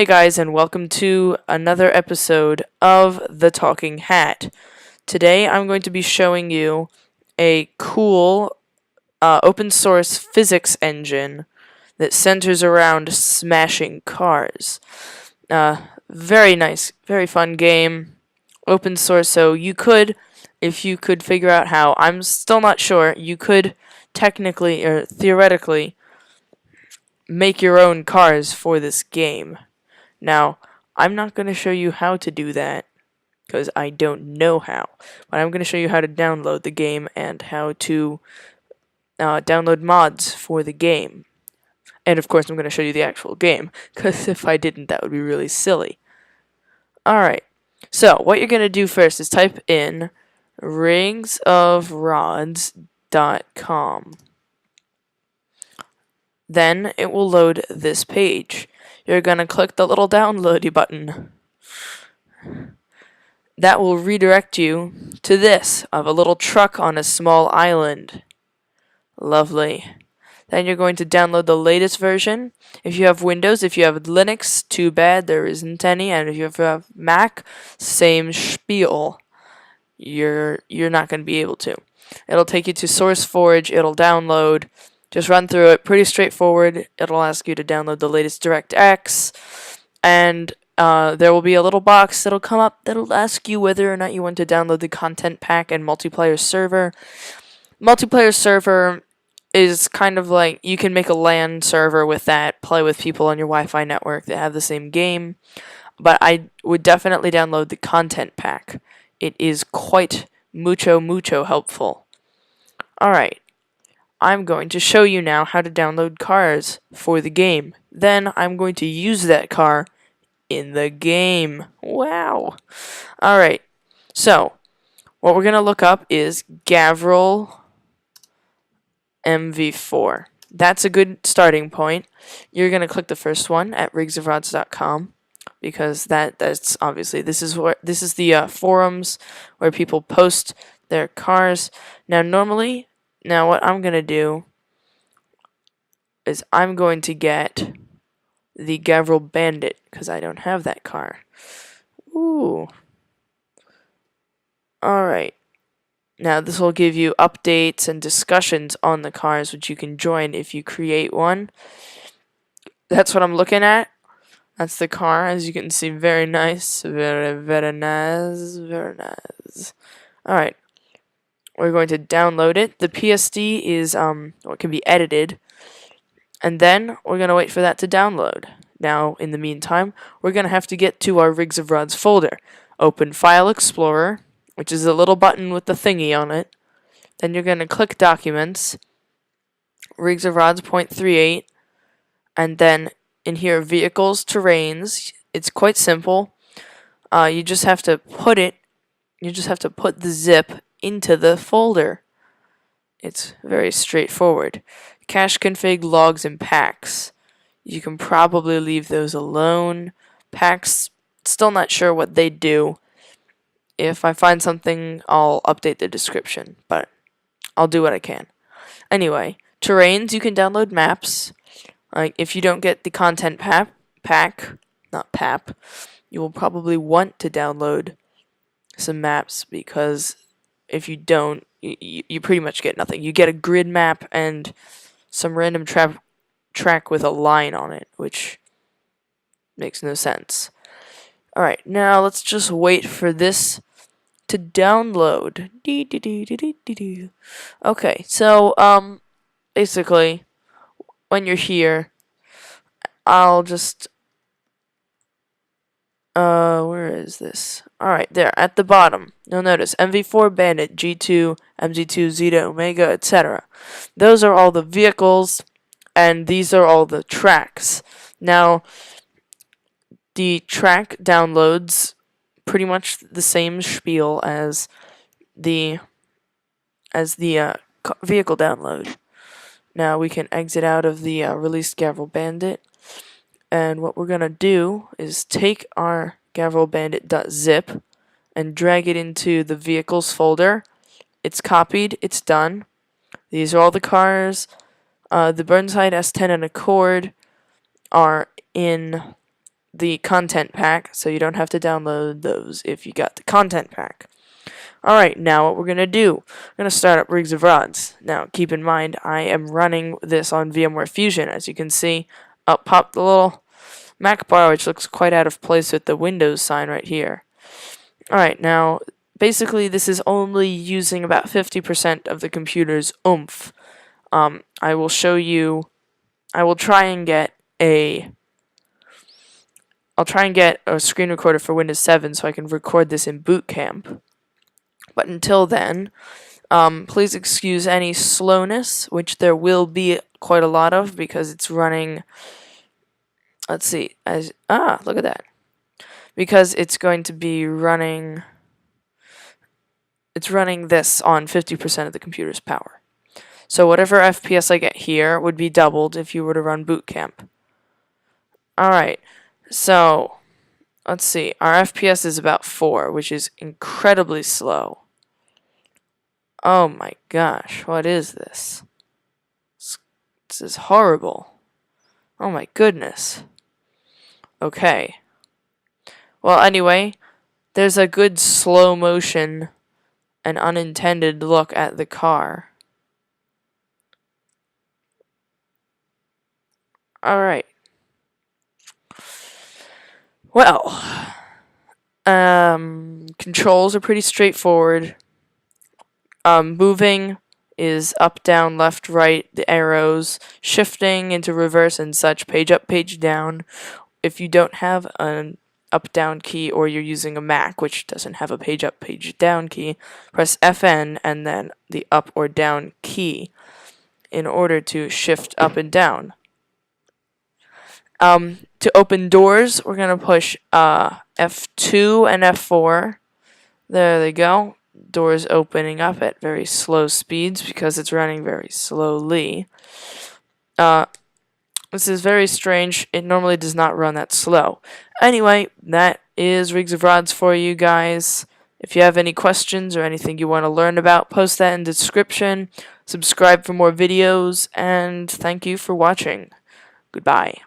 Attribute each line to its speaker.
Speaker 1: Hey guys, and welcome to another episode of The Talking Hat. Today I'm going to be showing you a cool open source physics engine that centers around smashing cars. Very nice, very fun game. Open source, so you could, if you could figure out how, I'm still not sure, you could technically or theoretically make your own cars for this game. Now, I'm not going to show you how to do that, because I don't know how, but I'm going to show you how to download the game and how to download mods for the game. And of course, I'm going to show you the actual game, because if I didn't, that would be really silly. Alright, so what you're going to do first is type in ringsofrods.com. Then it will load this page. You're going to click the little downloady button. That will redirect you to this, of a little truck on a small island. Lovely. Then you're going to download the latest version. If you have Windows, if you have Linux, too bad, there isn't any. And if you have Mac, same spiel. You're not going to be able to. It'll take you to SourceForge, it'll download. Just run through it, pretty straightforward. It'll ask you to download the latest DirectX, and there will be a little box that'll come up that'll ask you whether or not you want to download the content pack and multiplayer server. Multiplayer server is kind of like, you can make a LAN server with that, play with people on your Wi-Fi network that have the same game, but I would definitely download the content pack. It is quite mucho helpful. Alright. I'm going to show you now how to download cars for the game. Then I'm going to use that car in the game. Wow. Alright, so what we're going to look up is Gavril MV4. That's a good starting point. You're going to click the first one at rigsofrods.com, because that's obviously, this is the forums where people post their cars. Now what I'm going to do is I'm going to get the Gavril Bandit, because I don't have that car. Ooh. Alright. Now this will give you updates and discussions on the cars, which you can join if you create one. That's what I'm looking at. That's the car, as you can see. Very nice. Very nice. Very nice. Alright. We're going to download it. The PSD is, it can be edited. And then we're going to wait for that to download. Now, in the meantime, we're going to have to get to our Rigs of Rods folder. Open File Explorer, which is a little button with the thingy on it. Then you're going to click Documents, Rigs of Rods .38, and then in here, Vehicles, Terrains. It's quite simple. You just have to put the zip into the folder. It's very straightforward. Cache config, logs, and packs. You can probably leave those alone. Packs, still not sure what they do. If I find something, I'll update the description, but I'll do what I can. Anyway, terrains, you can download maps. Like, if you don't get the content pack, not PAP, you will probably want to download some maps, because if you don't, you pretty much get nothing. You get a grid map and some random track with a line on it, which makes no sense. Alright, now let's just wait for this to download. Okay, so, basically, when you're here, I'll just, where is this? Alright, there, at the bottom, you'll notice MV4 Bandit, G2, MZ2, Zeta, Omega, etc. Those are all the vehicles, and these are all the tracks. Now, the track downloads pretty much the same spiel as the vehicle download. Now we can exit out of the released Gavril Bandit, and what we're gonna do is take our gavrilbandit.zip and drag it into the vehicles folder. It's copied, it's done. These are all the cars. The Burnside S10 and Accord are in the content pack, so you don't have to download those if you got the content pack. Alright, now what we're going to do, we're going to start up Rigs of Rods. Now, keep in mind, I am running this on VMware Fusion. As you can see, up popped the little Mac bar, which looks quite out of place with the Windows sign right here. Alright, now, basically this is only using about 50% of the computer's oomph. I will show you, I'll try and get a screen recorder for Windows 7 so I can record this in boot camp. But until then, please excuse any slowness, which there will be quite a lot of because it's running, let's see, look at that. Because it's going to be running, it's running this on 50% of the computer's power. So whatever FPS I get here would be doubled if you were to run boot camp. Alright, so let's see, our FPS is about 4, which is incredibly slow. Oh my gosh, what is this? This is horrible. Oh my goodness. Okay. Well, anyway, there's a good slow motion and unintended look at the car. Alright. Well, controls are pretty straightforward. Moving is up, down, left, right, the arrows, shifting into reverse and such, page up, page down. If you don't have an up, down key, or you're using a Mac, which doesn't have a page up, page down key, press FN and then the up or down key in order to shift up and down. To open doors, we're going to push F2 and F4. There they go. Doors opening up at very slow speeds because it's running very slowly. This is very strange. It normally does not run that slow. Anyway, that is Rigs of Rods for you guys. If you have any questions or anything you want to learn about, post that in the description. Subscribe for more videos, and thank you for watching. Goodbye.